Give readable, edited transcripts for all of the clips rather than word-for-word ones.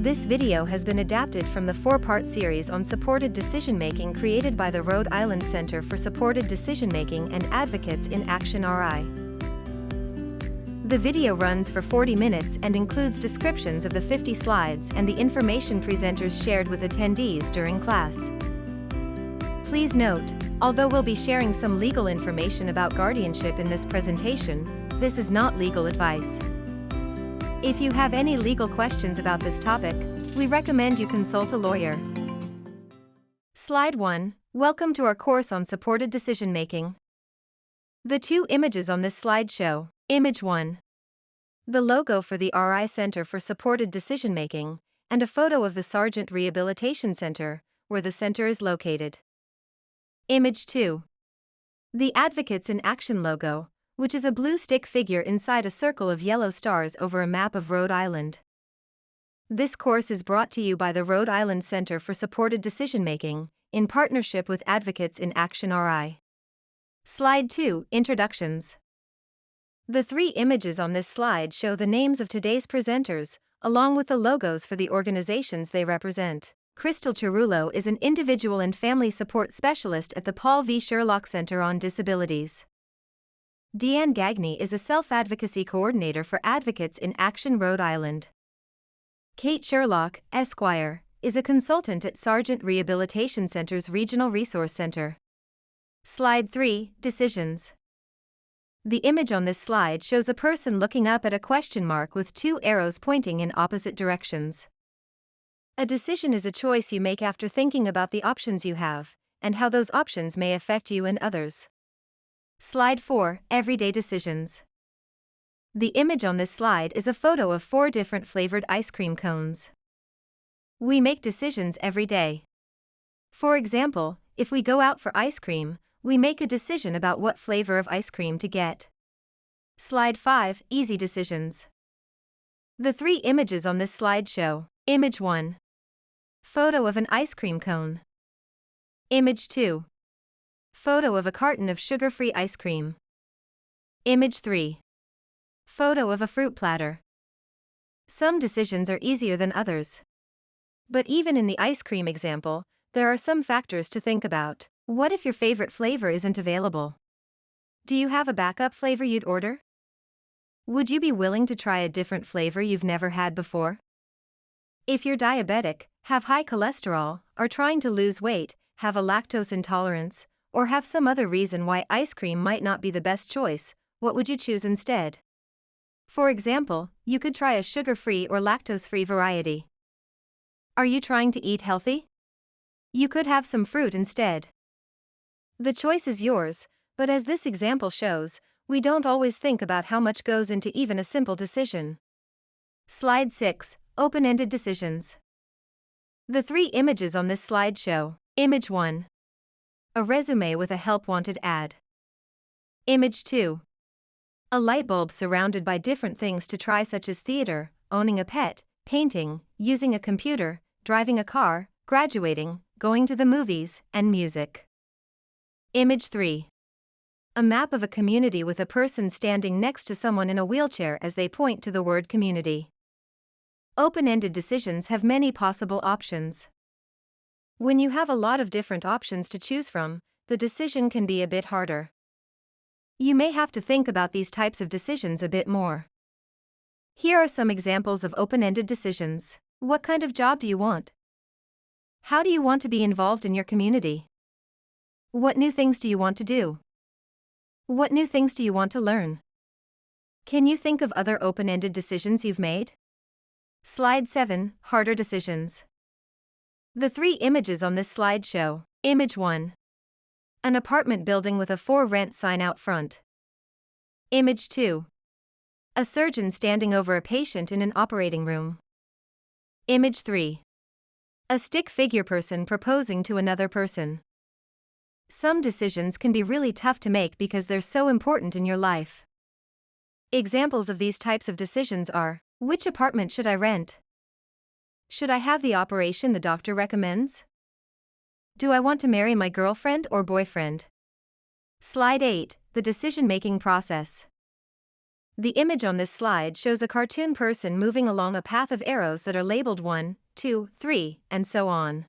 This video has been adapted from the 4-part series on supported decision-making created by the Rhode Island Center for Supported Decision-Making and Advocates in Action RI. The video runs for 40 minutes and includes descriptions of the 50 slides and the information presenters shared with attendees during class. Please note, although we'll be sharing some legal information about guardianship in this presentation, this is not legal advice. If you have any legal questions about this topic, we recommend you consult a lawyer. Slide 1. Welcome to our course on supported decision-making. The two images on this slide show, Image 1. The logo for the RI Center for Supported Decision-Making, and a photo of the Sargent Rehabilitation Center, where the center is located. Image 2. The Advocates in Action logo, which is a blue stick figure inside a circle of yellow stars over a map of Rhode Island. This course is brought to you by the Rhode Island Center for Supported Decision-Making, in partnership with Advocates in Action RI. Slide 2. Introductions. The three images on this slide show the names of today's presenters, along with the logos for the organizations they represent. Crystal Cerullo is an individual and family support specialist at the Paul V. Sherlock Center on Disabilities. Deanne Gagney is a self-advocacy coordinator for Advocates in Action Rhode Island. Kate Sherlock, Esquire, is a consultant at Sargent Rehabilitation Center's Regional Resource Center. Slide 3. Decisions. The image on this slide shows a person looking up at a question mark with two arrows pointing in opposite directions. A decision is a choice you make after thinking about the options you have, and how those options may affect you and others. Slide 4. Everyday decisions. The image on this slide is a photo of 4 different flavored ice cream cones. We make decisions every day. For example, if we go out for ice cream, we make a decision about what flavor of ice cream to get. Slide 5. Easy decisions. The 3 images on this slide show, Image 1. Photo of an ice cream cone. Image 2. Photo of a carton of sugar-free ice cream. Image 3. Photo of a fruit platter. Some decisions are easier than others. But even in the ice cream example, there are some factors to think about. What if your favorite flavor isn't available? Do you have a backup flavor you'd order? Would you be willing to try a different flavor you've never had before? If you're diabetic, have high cholesterol, are trying to lose weight, have a lactose intolerance, or have some other reason why ice cream might not be the best choice, what would you choose instead? For example, you could try a sugar-free or lactose-free variety. Are you trying to eat healthy? You could have some fruit instead. The choice is yours, but as this example shows, we don't always think about how much goes into even a simple decision. Slide 6. Open-ended decisions. The 3 images on this slide show, Image 1. A resume with a help-wanted ad. Image 2. A light bulb surrounded by different things to try, such as theater, owning a pet, painting, using a computer, driving a car, graduating, going to the movies, and music. Image 3. A map of a community with a person standing next to someone in a wheelchair as they point to the word community. Open-ended decisions have many possible options. When you have a lot of different options to choose from, the decision can be a bit harder. You may have to think about these types of decisions a bit more. Here are some examples of open-ended decisions. What kind of job do you want? How do you want to be involved in your community? What new things do you want to do? What new things do you want to learn? Can you think of other open-ended decisions you've made? Slide 7. Harder decisions. The 3 images on this slide show, Image 1. An apartment building with a for rent sign out front. Image 2. A surgeon standing over a patient in an operating room. Image 3. A stick figure person proposing to another person. Some decisions can be really tough to make because they're so important in your life. Examples of these types of decisions are, which apartment should I rent? Should I have the operation the doctor recommends? Do I want to marry my girlfriend or boyfriend? Slide 8. The decision-making process. The image on this slide shows a cartoon person moving along a path of arrows that are labeled 1, 2, 3, and so on.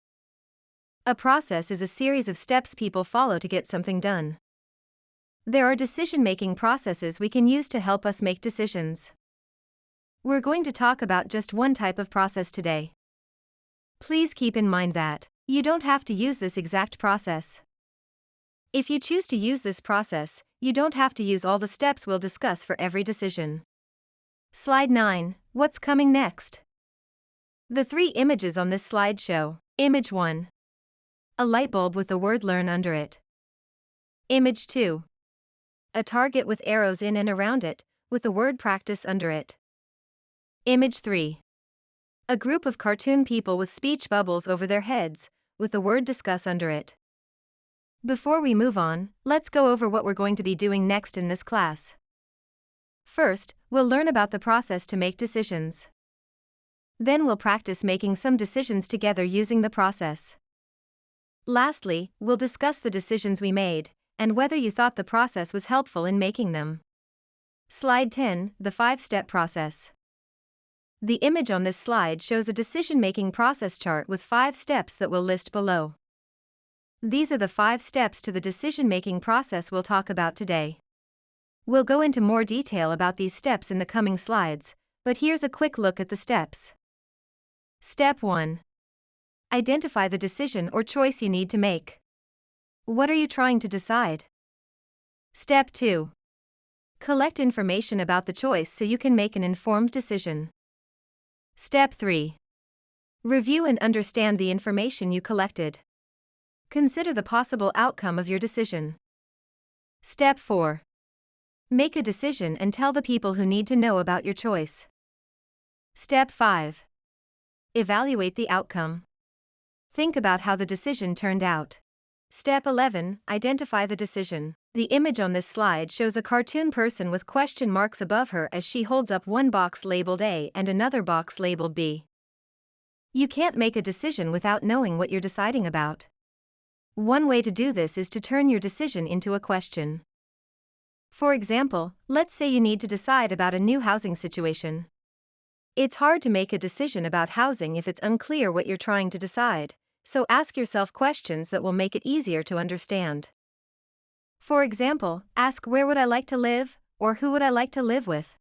A process is a series of steps people follow to get something done. There are decision-making processes we can use to help us make decisions. We're going to talk about just one type of process today. Please keep in mind that you don't have to use this exact process. If you choose to use this process, you don't have to use all the steps we'll discuss for every decision. Slide 9, what's coming next? The three images on this slide show: Image 1. A light bulb with the word learn under it. Image 2. A target with arrows in and around it, with the word practice under it. Image 3. A group of cartoon people with speech bubbles over their heads, with the word discuss under it. Before we move on, let's go over what we're going to be doing next in this class. First, we'll learn about the process to make decisions. Then we'll practice making some decisions together using the process. Lastly, we'll discuss the decisions we made, and whether you thought the process was helpful in making them. Slide 10, the 5-step process. The image on this slide shows a decision-making process chart with 5 steps that we'll list below. These are the 5 steps to the decision-making process we'll talk about today. We'll go into more detail about these steps in the coming slides, but here's a quick look at the steps. Step 1. Identify the decision or choice you need to make. What are you trying to decide? Step 2. Collect information about the choice so you can make an informed decision. Step 3. Review and understand the information you collected. Consider the possible outcome of your decision. Step 4. Make a decision and tell the people who need to know about your choice. Step 5. Evaluate the outcome. Think about how the decision turned out. Step 11. Identify the decision. The image on this slide shows a cartoon person with question marks above her as she holds up one box labeled A and another box labeled B. You can't make a decision without knowing what you're deciding about. One way to do this is to turn your decision into a question. For example, let's say you need to decide about a new housing situation. It's hard to make a decision about housing if it's unclear what you're trying to decide, so ask yourself questions that will make it easier to understand. For example, ask where would I like to live, or who would I like to live with?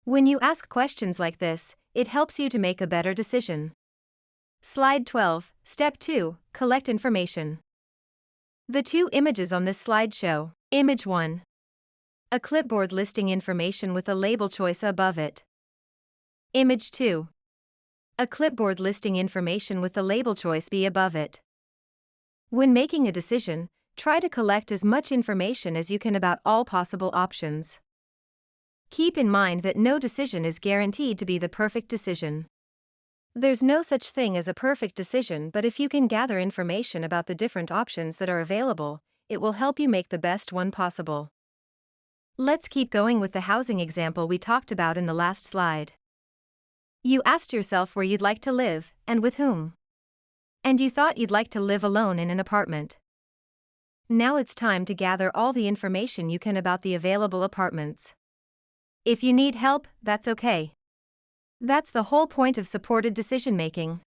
When you ask questions like this, it helps you to make a better decision. Slide 12, Step 2, Collect information. The 2 images on this slide show: Image 1. A clipboard listing information with a label choice above it. Image 2. A clipboard listing information with the label choice B above it. When making a decision, try to collect as much information as you can about all possible options. Keep in mind that no decision is guaranteed to be the perfect decision. There's no such thing as a perfect decision, but if you can gather information about the different options that are available, it will help you make the best one possible. Let's keep going with the housing example we talked about in the last slide. You asked yourself where you'd like to live, and with whom. And you thought you'd like to live alone in an apartment. Now it's time to gather all the information you can about the available apartments. If you need help, that's okay. That's the whole point of supported decision-making.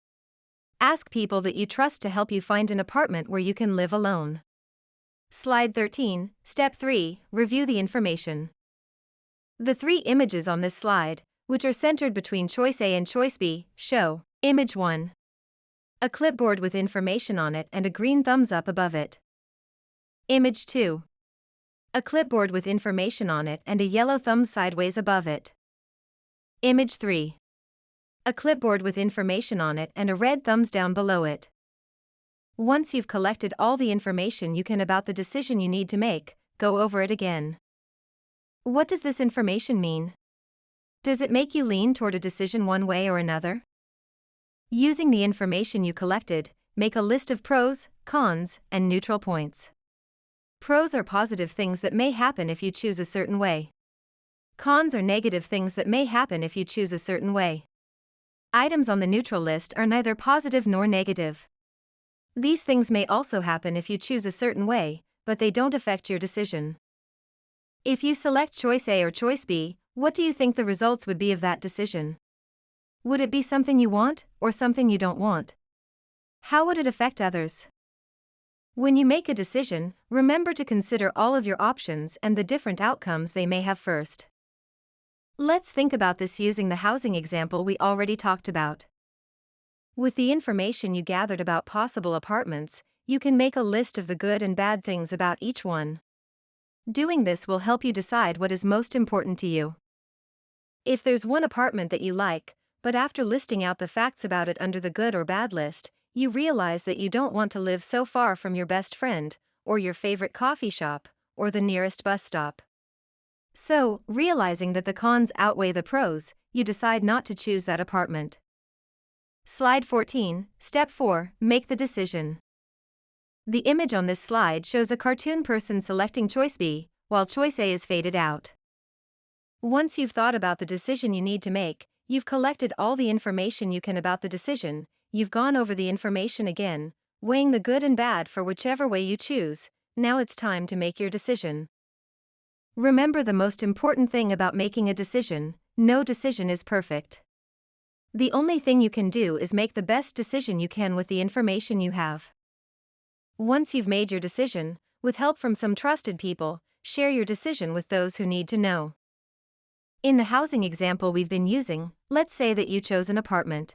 Ask people that you trust to help you find an apartment where you can live alone. Slide 13, Step 3, Review the information. The 3 images on this slide, which are centered between choice A and choice B, show: Image 1. A clipboard with information on it and a green thumbs up above it. Image 2. A clipboard with information on it and a yellow thumb sideways above it. Image 3. A clipboard with information on it and a red thumbs down below it. Once you've collected all the information you can about the decision you need to make, go over it again. What does this information mean? Does it make you lean toward a decision one way or another? Using the information you collected, make a list of pros, cons, and neutral points. Pros are positive things that may happen if you choose a certain way. Cons are negative things that may happen if you choose a certain way. Items on the neutral list are neither positive nor negative. These things may also happen if you choose a certain way, but they don't affect your decision. If you select choice A or choice B, what do you think the results would be of that decision? Would it be something you want, or something you don't want? How would it affect others? When you make a decision, remember to consider all of your options and the different outcomes they may have first. Let's think about this using the housing example we already talked about. With the information you gathered about possible apartments, you can make a list of the good and bad things about each one. Doing this will help you decide what is most important to you. If there's one apartment that you like, but after listing out the facts about it under the good or bad list, you realize that you don't want to live so far from your best friend, or your favorite coffee shop, or the nearest bus stop. So, realizing that the cons outweigh the pros, you decide not to choose that apartment. Slide 14, Step 4, Make the decision. The image on this slide shows a cartoon person selecting choice B, while choice A is faded out. Once you've thought about the decision you need to make, you've collected all the information you can about the decision, you've gone over the information again, weighing the good and bad for whichever way you choose. Now it's time to make your decision. Remember the most important thing about making a decision: no decision is perfect. The only thing you can do is make the best decision you can with the information you have. Once you've made your decision, with help from some trusted people, share your decision with those who need to know. In the housing example we've been using, let's say that you chose an apartment.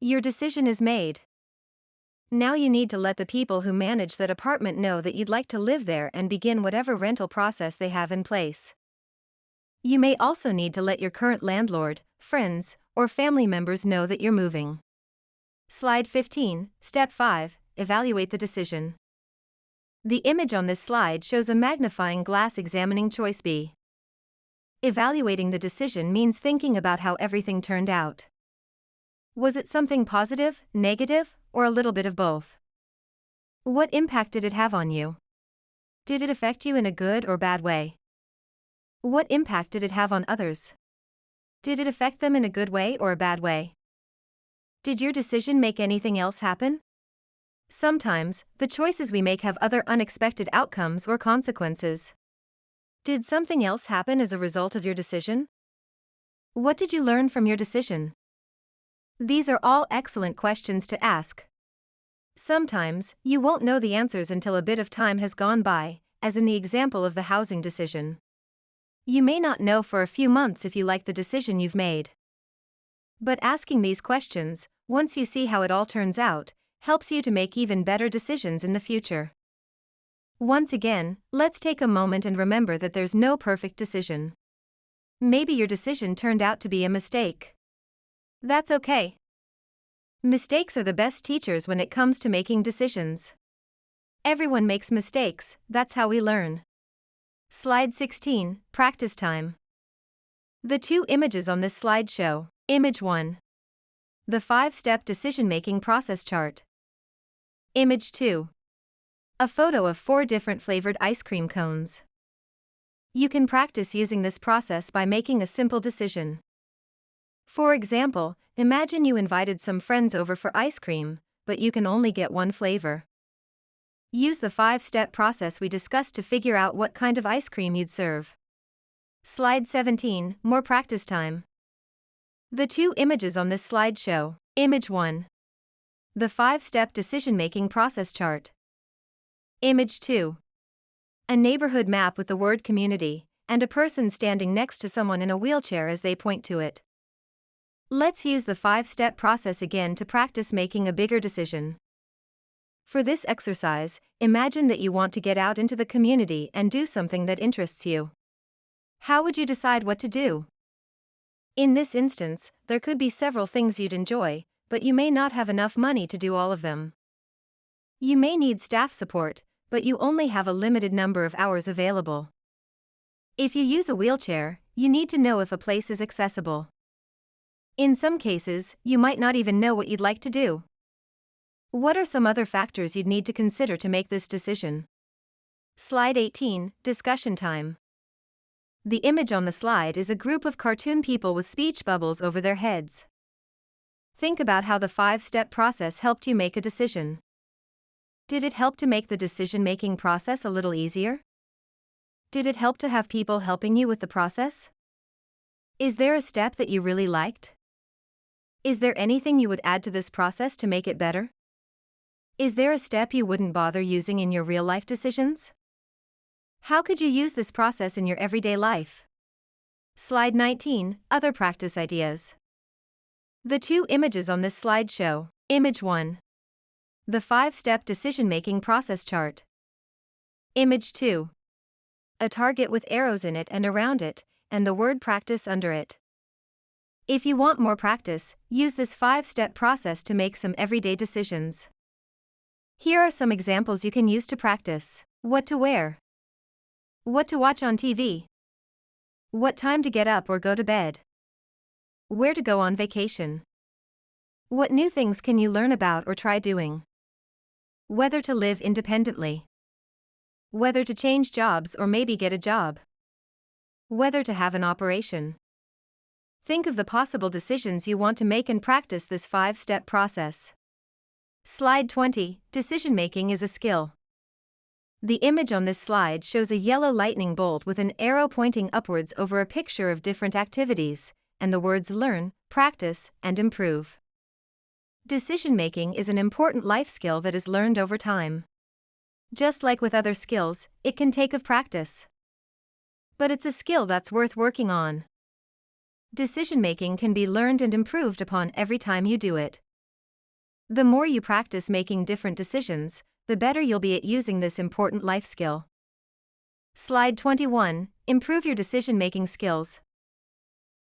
Your decision is made. Now you need to let the people who manage that apartment know that you'd like to live there and begin whatever rental process they have in place. You may also need to let your current landlord, friends, or family members know that you're moving. Slide 15, Step 5, Evaluate the decision. The image on this slide shows a magnifying glass examining choice B. Evaluating the decision means thinking about how everything turned out. Was it something positive, negative, or a little bit of both? What impact did it have on you? Did it affect you in a good or bad way? What impact did it have on others? Did it affect them in a good way or a bad way? Did your decision make anything else happen? Sometimes, the choices we make have other unexpected outcomes or consequences. Did something else happen as a result of your decision? What did you learn from your decision? These are all excellent questions to ask. Sometimes, you won't know the answers until a bit of time has gone by, as in the example of the housing decision. You may not know for a few months if you like the decision you've made. But asking these questions, once you see how it all turns out, helps you to make even better decisions in the future. Once again, let's take a moment and remember that there's no perfect decision. Maybe your decision turned out to be a mistake. That's okay. Mistakes are the best teachers when it comes to making decisions. Everyone makes mistakes, that's how we learn. Slide 16, Practice time. The two images on this slide show: Image 1. The 5-step decision-making process chart. Image 2. A photo of 4 different flavored ice cream cones. You can practice using this process by making a simple decision. For example, imagine you invited some friends over for ice cream, but you can only get one flavor. Use the 5-step process we discussed to figure out what kind of ice cream you'd serve. Slide 17, More practice time. The two images on this slide show: Image 1. The 5-step decision-making process chart. Image 2. A neighborhood map with the word community, and a person standing next to someone in a wheelchair as they point to it. Let's use the 5-step process again to practice making a bigger decision. For this exercise, imagine that you want to get out into the community and do something that interests you. How would you decide what to do? In this instance, there could be several things you'd enjoy, but you may not have enough money to do all of them. You may need staff support, but you only have a limited number of hours available. If you use a wheelchair, you need to know if a place is accessible. In some cases, you might not even know what you'd like to do. What are some other factors you'd need to consider to make this decision? Slide 18, Discussion time. The image on the slide is a group of cartoon people with speech bubbles over their heads. Think about how the 5-step process helped you make a decision. Did it help to make the decision-making process a little easier? Did it help to have people helping you with the process? Is there a step that you really liked? Is there anything you would add to this process to make it better? Is there a step you wouldn't bother using in your real-life decisions? How could you use this process in your everyday life? Slide 19, Other practice ideas. The two images on this slide show. Image 1. The 5-step decision-making process chart. Image 2. A target with arrows in it and around it, and the word practice under it. If you want more practice, use this 5-step process to make some everyday decisions. Here are some examples you can use to practice. What to wear. What to watch on TV. What time to get up or go to bed. Where to go on vacation. What new things can you learn about or try doing? Whether to live independently. Whether to change jobs or maybe get a job. Whether to have an operation. Think of the possible decisions you want to make and practice this 5-step process. Slide 20, Decision-making is a skill. The image on this slide shows a yellow lightning bolt with an arrow pointing upwards over a picture of different activities, and the words learn, practice, and improve. Decision-making is an important life skill that is learned over time. Just like with other skills, it can take of practice. But it's a skill that's worth working on. Decision-making can be learned and improved upon every time you do it. The more you practice making different decisions, the better you'll be at using this important life skill. Slide 21, Improve your decision-making skills.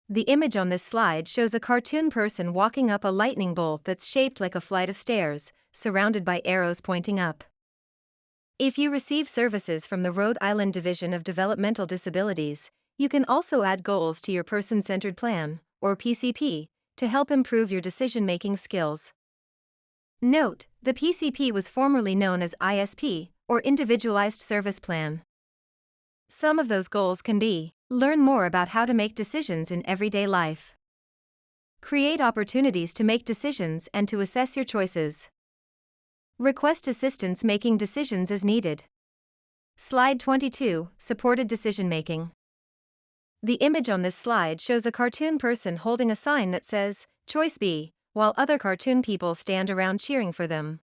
The image on this slide shows a cartoon person walking up a lightning bolt that's shaped like a flight of stairs, surrounded by arrows pointing up. If you receive services from the Rhode Island Division of Developmental Disabilities, you can also add goals to your Person-Centered Plan, or PCP, to help improve your decision-making skills. Note, the PCP was formerly known as ISP, or Individualized Service Plan. Some of those goals can be: learn more about how to make decisions in everyday life. Create opportunities to make decisions and to assess your choices. Request assistance making decisions as needed. Slide 22, Supported decision-making. The image on this slide shows a cartoon person holding a sign that says, Choice B, while other cartoon people stand around cheering for them.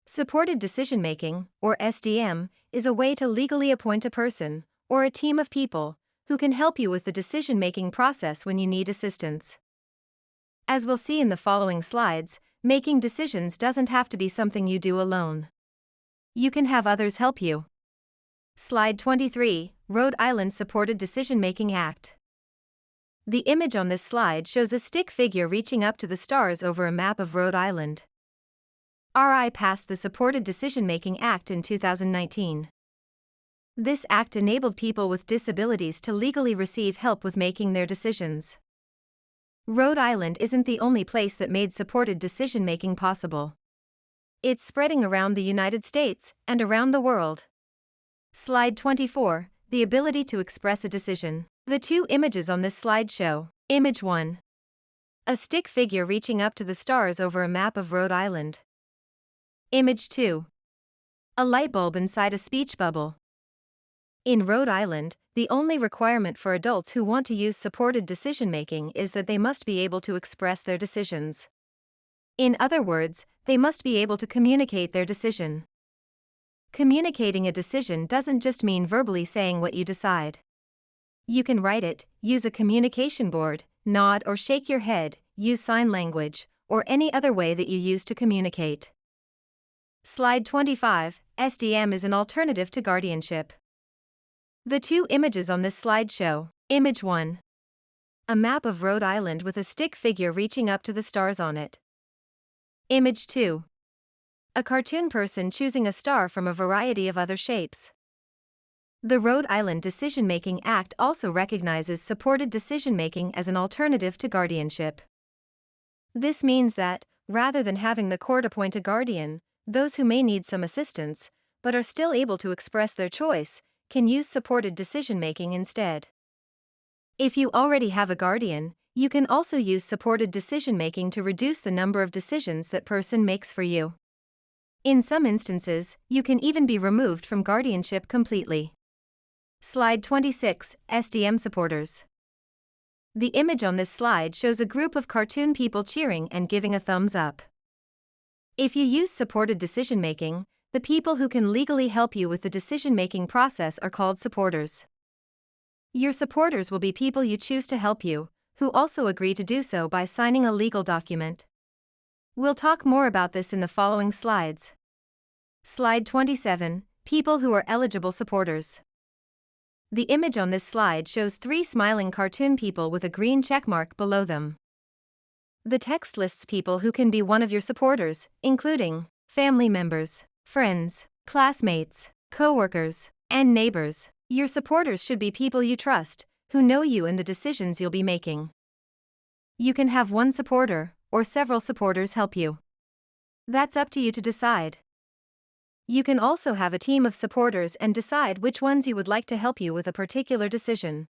Supported decision-making, or SDM, is a way to legally appoint a person, or a team of people, who can help you with the decision-making process when you need assistance. As we'll see in the following slides, making decisions doesn't have to be something you do alone. You can have others help you. Slide 23, Rhode Island Supported Decision-Making Act. The image on this slide shows a stick figure reaching up to the stars over a map of Rhode Island. RI passed the Supported Decision-Making Act in 2019. This act enabled people with disabilities to legally receive help with making their decisions. Rhode Island isn't the only place that made supported decision-making possible. It's spreading around the United States and around the world. Slide 24, The ability to express a decision. The two images on this slide show. Image 1. A stick figure reaching up to the stars over a map of Rhode Island. Image 2. A light bulb inside a speech bubble. In Rhode Island, the only requirement for adults who want to use supported decision-making is that they must be able to express their decisions. In other words, they must be able to communicate their decision. Communicating a decision doesn't just mean verbally saying what you decide. You can write it, use a communication board, nod or shake your head, use sign language, or any other way that you use to communicate. Slide 25, SDM is an alternative to guardianship. The two images on this slide show. Image 1. A map of Rhode Island with a stick figure reaching up to the stars on it. Image 2. A cartoon person choosing a star from a variety of other shapes. The Rhode Island Decision-Making Act also recognizes supported decision-making as an alternative to guardianship. This means that, rather than having the court appoint a guardian, those who may need some assistance, but are still able to express their choice, can use supported decision-making instead. If you already have a guardian, you can also use supported decision-making to reduce the number of decisions that person makes for you. In some instances, you can even be removed from guardianship completely. Slide 26, SDM supporters. The image on this slide shows a group of cartoon people cheering and giving a thumbs up. If you use supported decision-making, the people who can legally help you with the decision-making process are called supporters. Your supporters will be people you choose to help you, who also agree to do so by signing a legal document. We'll talk more about this in the following slides. Slide 27, people who are eligible supporters. The image on this slide shows 3 smiling cartoon people with a green checkmark below them. The text lists people who can be one of your supporters, including family members, friends, classmates, coworkers, and neighbors. Your supporters should be people you trust, who know you and the decisions you'll be making. You can have one supporter, or several supporters help you. That's up to you to decide. You can also have a team of supporters and decide which ones you would like to help you with a particular decision.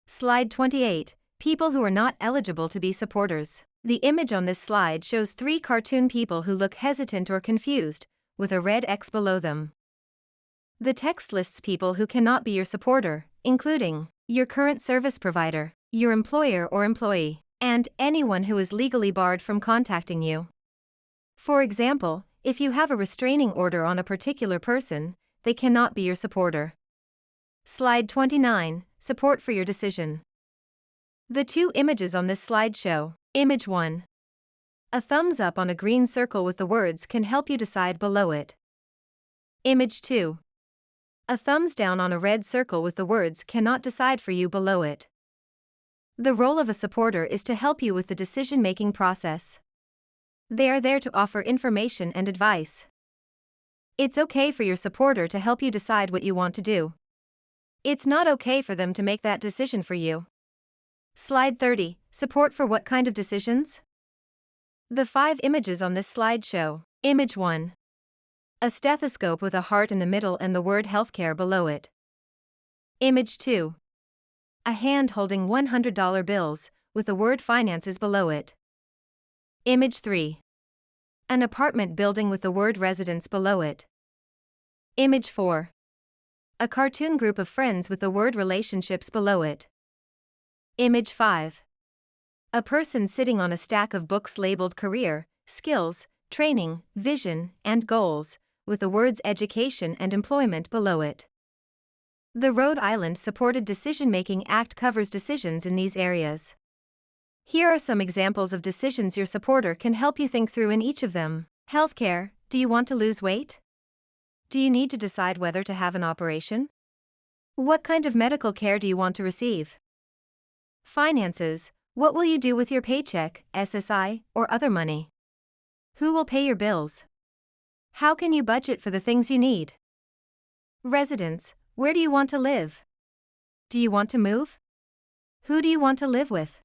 Slide 28, people who are not eligible to be supporters. The image on this slide shows 3 cartoon people who look hesitant or confused, with a red X below them. The text lists people who cannot be your supporter, including your current service provider, your employer or employee, and anyone who is legally barred from contacting you. For example, if you have a restraining order on a particular person, they cannot be your supporter. Slide 29, support for your decision. The 2 images on this slide show, Image 1. A thumbs up on a green circle with the words "can help you decide" below it. Image 2. A thumbs down on a red circle with the words "cannot decide for you" below it. The role of a supporter is to help you with the decision-making process. They are there to offer information and advice. It's okay for your supporter to help you decide what you want to do. It's not okay for them to make that decision for you. Slide 30, support for what kind of decisions? The 5 images on this slide show, Image 1. A stethoscope with a heart in the middle and the word healthcare below it. Image 2. A hand holding $100 bills, with the word finances below it. Image 3. An apartment building with the word residence below it. Image 4. A cartoon group of friends with the word relationships below it. Image 5. A person sitting on a stack of books labeled career, skills, training, vision, and goals, with the words education and employment below it. The Rhode Island Supported Decision-Making Act covers decisions in these areas. Here are some examples of decisions your supporter can help you think through in each of them. Healthcare, do you want to lose weight? Do you need to decide whether to have an operation? What kind of medical care do you want to receive? Finances, what will you do with your paycheck, SSI, or other money? Who will pay your bills? How can you budget for the things you need? Residence, where do you want to live? Do you want to move? Who do you want to live with?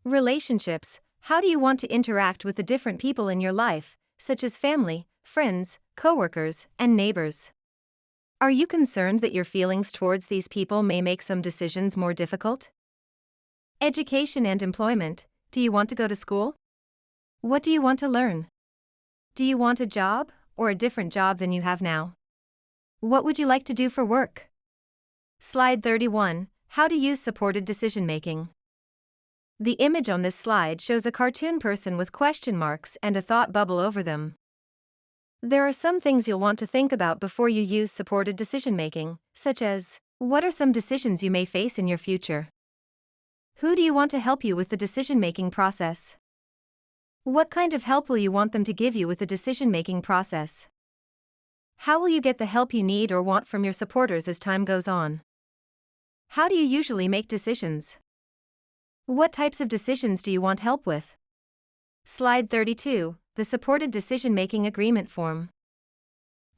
Relationships, how do you want to interact with the different people in your life, such as family, friends, coworkers, and neighbors? Are you concerned that your feelings towards these people may make some decisions more difficult? Education and employment, do you want to go to school? What do you want to learn? Do you want a job, or a different job than you have now? What would you like to do for work? Slide 31, how to use supported decision-making. The image on this slide shows a cartoon person with question marks and a thought bubble over them. There are some things you'll want to think about before you use supported decision-making, such as, what are some decisions you may face in your future? Who do you want to help you with the decision-making process? What kind of help will you want them to give you with the decision-making process? How will you get the help you need or want from your supporters as time goes on? How do you usually make decisions? What types of decisions do you want help with? Slide 32, the Supported Decision-Making Agreement Form.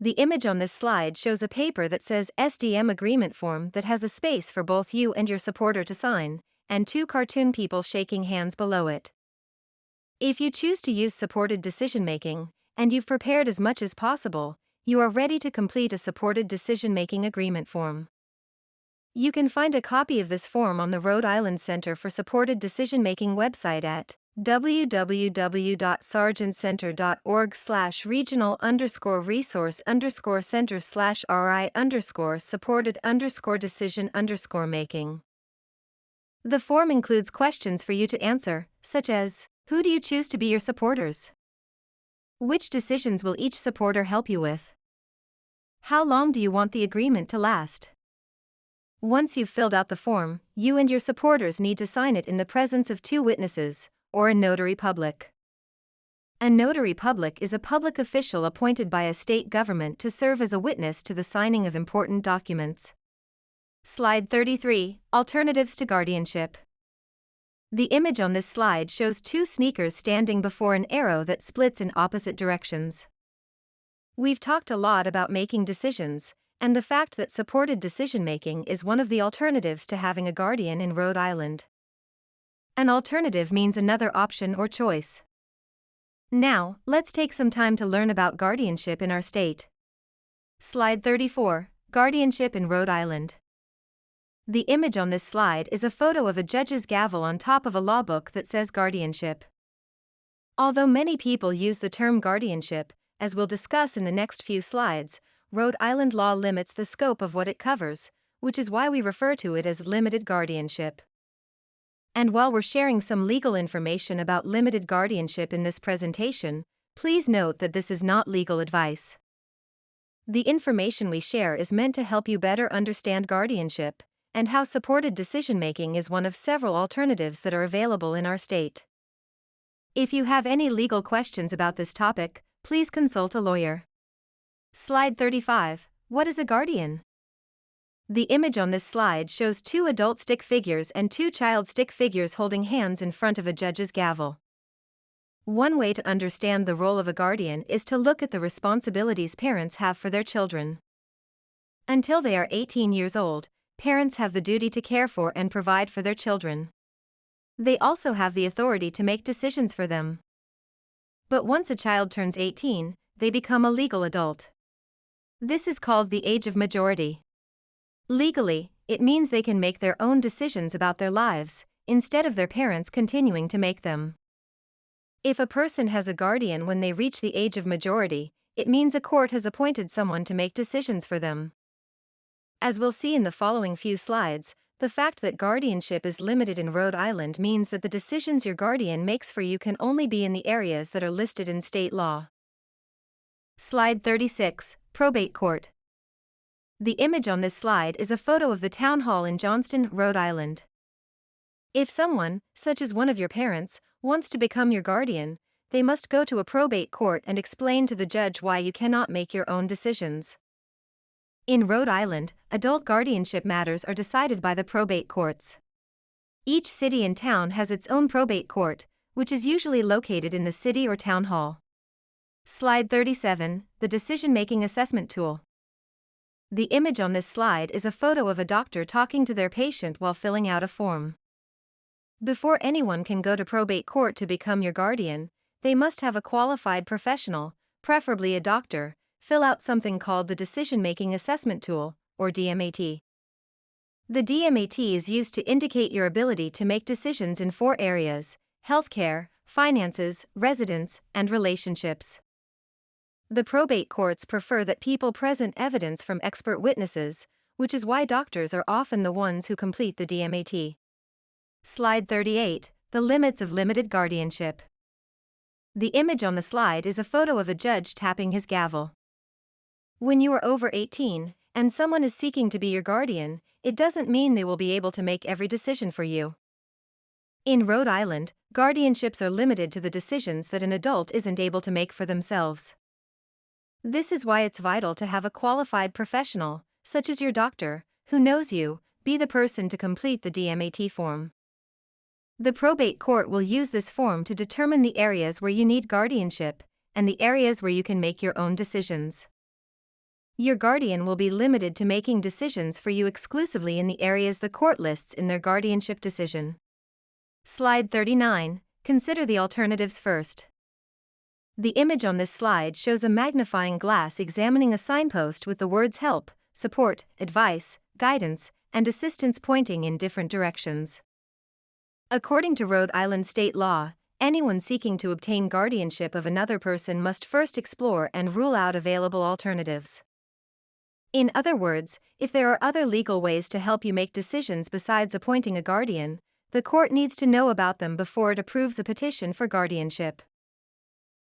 The image on this slide shows a paper that says SDM Agreement Form that has a space for both you and your supporter to sign, and 2 cartoon people shaking hands below it. If you choose to use supported decision-making, and you've prepared as much as possible, you are ready to complete a Supported Decision-Making Agreement Form. You can find a copy of this form on the Rhode Island Center for Supported Decision-Making website at www.sergeantcenter.org/regional_resource_supported_decision_making. The form includes questions for you to answer, such as, who do you choose to be your supporters? Which decisions will each supporter help you with? How long do you want the agreement to last? Once you've filled out the form, you and your supporters need to sign it in the presence of 2 witnesses, or a notary public. A notary public is a public official appointed by a state government to serve as a witness to the signing of important documents. Slide 33, Alternatives to Guardianship. The image on this slide shows 2 sneakers standing before an arrow that splits in opposite directions. We've talked a lot about making decisions, and the fact that supported decision-making is one of the alternatives to having a guardian in Rhode Island. An alternative means another option or choice. Now, let's take some time to learn about guardianship in our state. Slide 34, Guardianship in Rhode Island. The image on this slide is a photo of a judge's gavel on top of a law book that says guardianship. Although many people use the term guardianship, as we'll discuss in the next few slides, Rhode Island law limits the scope of what it covers, which is why we refer to it as limited guardianship. And while we're sharing some legal information about limited guardianship in this presentation, please note that this is not legal advice. The information we share is meant to help you better understand guardianship, and how supported decision-making is one of several alternatives that are available in our state. If you have any legal questions about this topic, please consult a lawyer. Slide 35, What is a guardian? The image on this slide shows 2 adult stick figures and 2 child stick figures holding hands in front of a judge's gavel. One way to understand the role of a guardian is to look at the responsibilities parents have for their children. Until they are 18 years old, parents have the duty to care for and provide for their children. They also have the authority to make decisions for them. But once a child turns 18, they become a legal adult. This is called the age of majority. Legally, it means they can make their own decisions about their lives, instead of their parents continuing to make them. If a person has a guardian when they reach the age of majority, it means a court has appointed someone to make decisions for them. As we'll see in the following few slides, the fact that guardianship is limited in Rhode Island means that the decisions your guardian makes for you can only be in the areas that are listed in state law. Slide 36, Probate Court. The image on this slide is a photo of the town hall in Johnston, Rhode Island. If someone, such as one of your parents, wants to become your guardian, they must go to a probate court and explain to the judge why you cannot make your own decisions. In Rhode Island, adult guardianship matters are decided by the probate courts. Each city and town has its own probate court, which is usually located in the city or town hall. Slide 37, the Decision-Making Assessment Tool. The image on this slide is a photo of a doctor talking to their patient while filling out a form. Before anyone can go to probate court to become your guardian, they must have a qualified professional, preferably a doctor, fill out something called the Decision-Making Assessment Tool, or DMAT. The DMAT is used to indicate your ability to make decisions in 4 areas: healthcare, finances, residence, and relationships. The probate courts prefer that people present evidence from expert witnesses, which is why doctors are often the ones who complete the DMAT. Slide 38, the Limits of Limited Guardianship. The image on the slide is a photo of a judge tapping his gavel. When you are over 18, and someone is seeking to be your guardian, it doesn't mean they will be able to make every decision for you. In Rhode Island, guardianships are limited to the decisions that an adult isn't able to make for themselves. This is why it's vital to have a qualified professional, such as your doctor, who knows you, be the person to complete the DMAT form. The probate court will use this form to determine the areas where you need guardianship, and the areas where you can make your own decisions. Your guardian will be limited to making decisions for you exclusively in the areas the court lists in their guardianship decision. Slide 39, consider the alternatives first. The image on this slide shows a magnifying glass examining a signpost with the words help, support, advice, guidance, and assistance pointing in different directions. According to Rhode Island state law, Anyone seeking to obtain guardianship of another person must first explore and rule out available alternatives. In other words, if there are other legal ways to help you make decisions besides appointing a guardian, the court needs to know about them before it approves a petition for guardianship.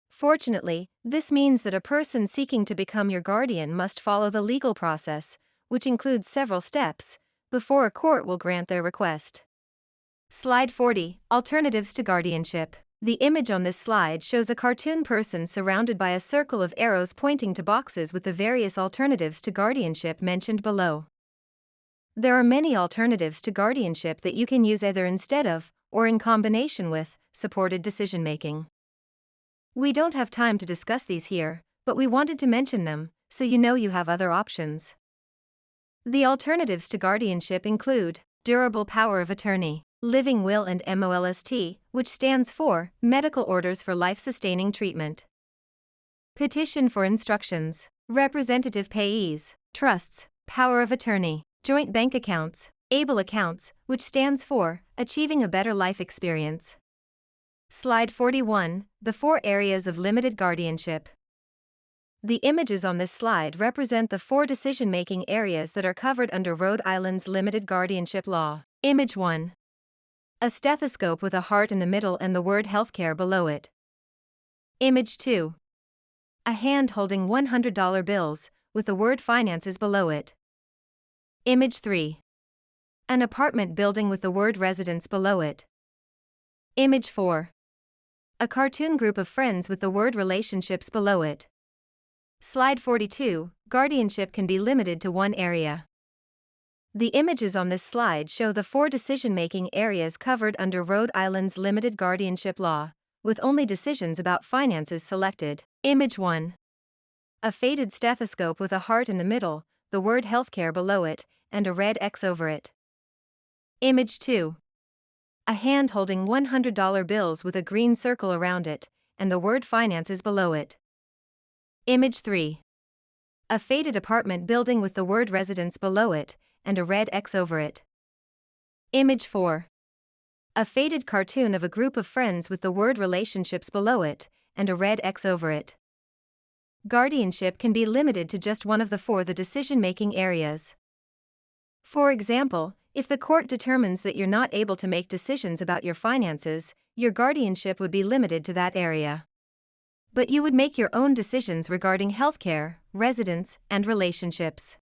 Fortunately, this means that a person seeking to become your guardian must follow the legal process, which includes several steps, before a court will grant their request. Slide 40, Alternatives to Guardianship. The image on this slide shows a cartoon person surrounded by a circle of arrows pointing to boxes with the various alternatives to guardianship mentioned below. There are many alternatives to guardianship that you can use either instead of, or in combination with, supported decision-making. We don't have time to discuss these here, but we wanted to mention them, so you know you have other options. The alternatives to guardianship include durable power of attorney, living will and MOLST, which stands for medical orders for life-sustaining treatment. Petition for instructions, representative payees, trusts, power of attorney, joint bank accounts, ABLE accounts, which stands for achieving a better life experience. Slide 41, the 4 areas of limited guardianship. The images on this slide represent the 4 decision-making areas that are covered under Rhode Island's limited guardianship law. Image 1. A stethoscope with a heart in the middle and the word healthcare below it. Image 2. A hand holding $100 bills, with the word finances below it. Image 3. An apartment building with the word residence below it. Image 4. A cartoon group of friends with the word relationships below it. Slide 42, Guardianship can be limited to one area. The images on this slide show the 4 decision-making areas covered under Rhode Island's limited guardianship law, with only decisions about finances selected. Image 1. A faded stethoscope with a heart in the middle, the word healthcare below it, and a red X over it. Image 2. A hand holding $100 bills with a green circle around it, and the word finances below it. Image 3. A faded apartment building with the word residence below it, and a red X over it. Image 4. A faded cartoon of a group of friends with the word relationships below it, and a red X over it. Guardianship can be limited to just one of the 4 decision-making areas. For example, if the court determines that you're not able to make decisions about your finances, your guardianship would be limited to that area. But you would make your own decisions regarding healthcare, residence, and relationships.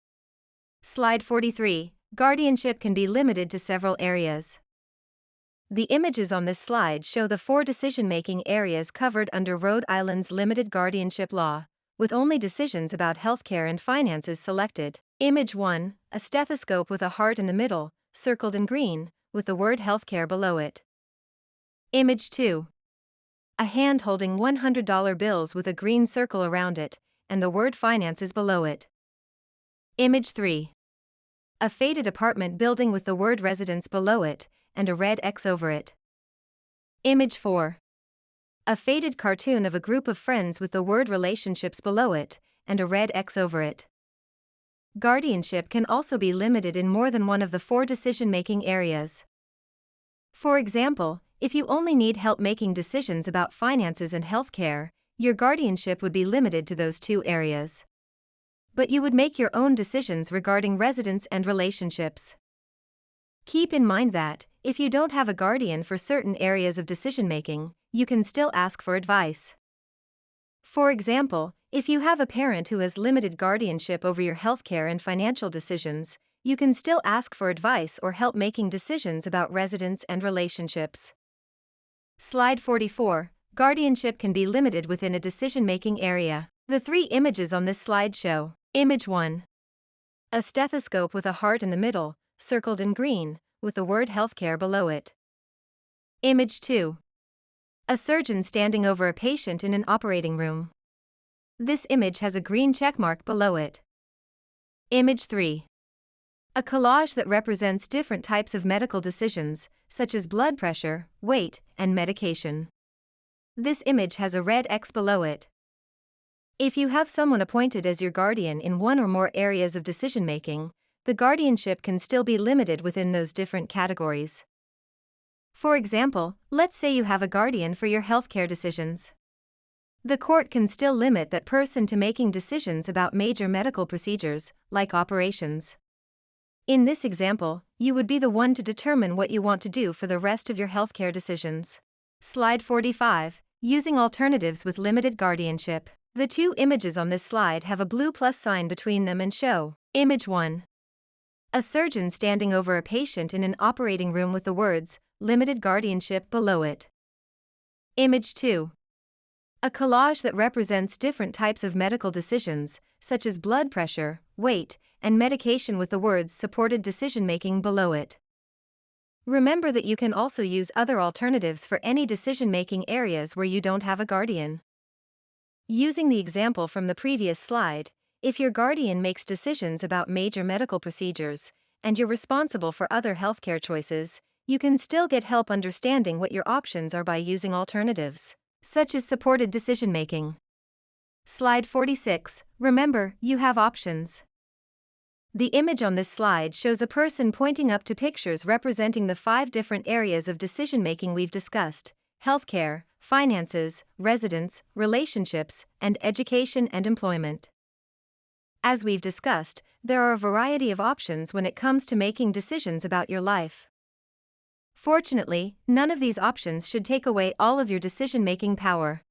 Slide 43, Guardianship can be limited to several areas. The images on this slide show the 4 decision-making areas covered under Rhode Island's limited guardianship law, with only decisions about healthcare and finances selected. Image 1, a stethoscope with a heart in the middle, circled in green, with the word healthcare below it. Image 2. A hand holding $100 bills with a green circle around it, and the word finances below it. Image 3. A faded apartment building with the word residence below it, and a red X over it. Image 4. A faded cartoon of a group of friends with the word relationships below it, and a red X over it. Guardianship can also be limited in more than one of the 4 decision-making areas. For example, if you only need help making decisions about finances and healthcare, your guardianship would be limited to those 2 areas. But you would make your own decisions regarding residence and relationships. Keep in mind that, if you don't have a guardian for certain areas of decision-making, you can still ask for advice. For example, if you have a parent who has limited guardianship over your healthcare and financial decisions, you can still ask for advice or help making decisions about residence and relationships. Slide 44, Guardianship can be limited within a decision-making area. The 3 images on this slide show. Image 1. A stethoscope with a heart in the middle, circled in green, with the word healthcare below it. Image 2. A surgeon standing over a patient in an operating room. This image has a green checkmark below it. Image 3. A collage that represents different types of medical decisions, such as blood pressure, weight, and medication. This image has a red X below it. If you have someone appointed as your guardian in one or more areas of decision-making, the guardianship can still be limited within those different categories. For example, let's say you have a guardian for your healthcare decisions. The court can still limit that person to making decisions about major medical procedures, like operations. In this example, you would be the one to determine what you want to do for the rest of your healthcare decisions. Slide 45. Using alternatives with limited guardianship. The two images on this slide have a blue plus sign between them and show: Image 1. A surgeon standing over a patient in an operating room with the words, "Limited guardianship" below it. Image 2. A collage that represents different types of medical decisions, such as blood pressure, weight, and medication with the words "Supported decision-making" below it. Remember that you can also use other alternatives for any decision-making areas where you don't have a guardian. Using the example from the previous slide, if your guardian makes decisions about major medical procedures, and you're responsible for other healthcare choices, you can still get help understanding what your options are by using alternatives, such as supported decision-making. Slide 46. Remember, you have options. The image on this slide shows a person pointing up to pictures representing the 5 different areas of decision-making we've discussed: healthcare, finances, residence, relationships, and education and employment. As we've discussed, there are a variety of options when it comes to making decisions about your life. Fortunately, none of these options should take away all of your decision-making power.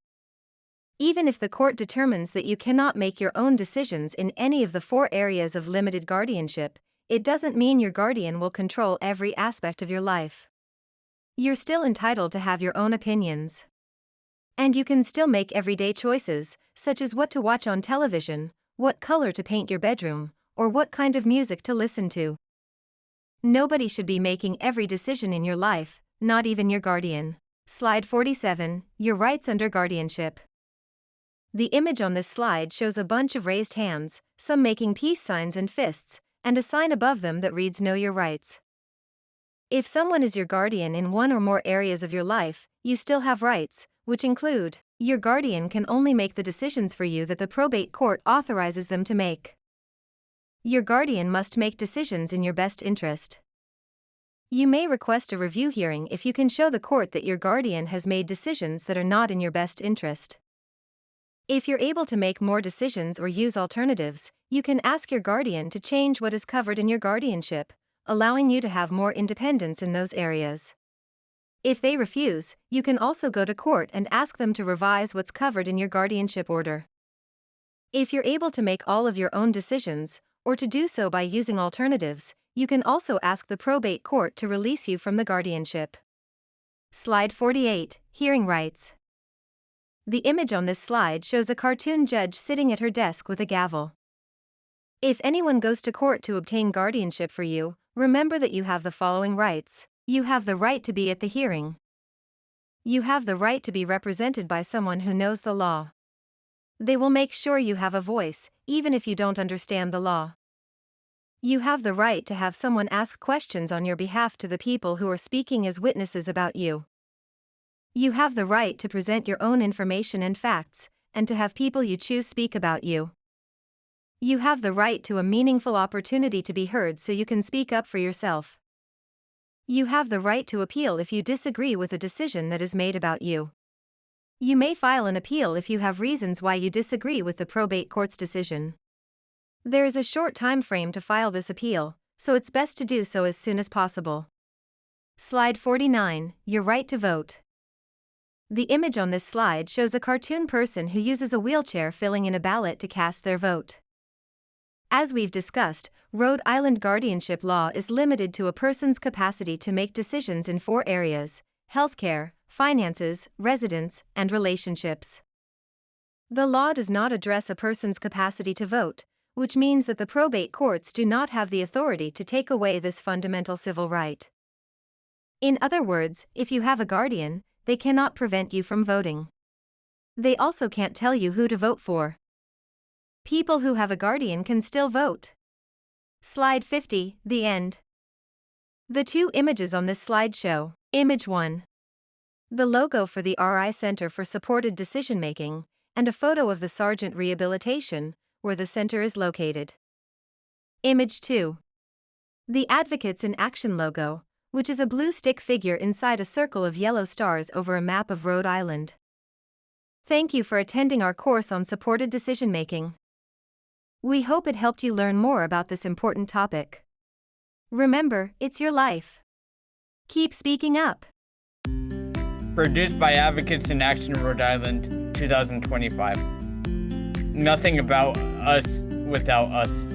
Even if the court determines that you cannot make your own decisions in any of the 4 areas of limited guardianship, it doesn't mean your guardian will control every aspect of your life. You're still entitled to have your own opinions. And you can still make everyday choices, such as what to watch on television, what color to paint your bedroom, or what kind of music to listen to. Nobody should be making every decision in your life, not even your guardian. Slide 47. Your rights under guardianship. The image on this slide shows a bunch of raised hands, some making peace signs and fists, and a sign above them that reads "Know your rights." If someone is your guardian in one or more areas of your life, you still have rights, which include: your guardian can only make the decisions for you that the probate court authorizes them to make. Your guardian must make decisions in your best interest. You may request a review hearing if you can show the court that your guardian has made decisions that are not in your best interest. If you're able to make more decisions or use alternatives, you can ask your guardian to change what is covered in your guardianship, allowing you to have more independence in those areas. If they refuse, you can also go to court and ask them to revise what's covered in your guardianship order. If you're able to make all of your own decisions, or to do so by using alternatives, you can also ask the probate court to release you from the guardianship. Slide 48. Hearing rights. The image on this slide shows a cartoon judge sitting at her desk with a gavel. If anyone goes to court to obtain guardianship for you, remember that you have the following rights. You have the right to be at the hearing. You have the right to be represented by someone who knows the law. They will make sure you have a voice, even if you don't understand the law. You have the right to have someone ask questions on your behalf to the people who are speaking as witnesses about you. You have the right to present your own information and facts, and to have people you choose speak about you. You have the right to a meaningful opportunity to be heard so you can speak up for yourself. You have the right to appeal if you disagree with a decision that is made about you. You may file an appeal if you have reasons why you disagree with the probate court's decision. There is a short time frame to file this appeal, so it's best to do so as soon as possible. Slide 49. Your right to vote. The image on this slide shows a cartoon person who uses a wheelchair filling in a ballot to cast their vote. As we've discussed, Rhode Island guardianship law is limited to a person's capacity to make decisions in 4 areas: healthcare, finances, residence, and relationships. The law does not address a person's capacity to vote, which means that the probate courts do not have the authority to take away this fundamental civil right. In other words, if you have a guardian, they cannot prevent you from voting. They also can't tell you who to vote for. People who have a guardian can still vote. Slide 50. The end. The 2 images on this slide show: Image 1. The logo for the RI Center for Supported Decision-Making, and a photo of the Sergeant Rehabilitation, where the center is located. Image 2. The Advocates in Action logo, which is a blue stick figure inside a circle of yellow stars over a map of Rhode Island. Thank you for attending our course on supported decision-making. We hope it helped you learn more about this important topic. Remember, it's your life. Keep speaking up. Produced by Advocates in Action Rhode Island, 2025. Nothing about us without us.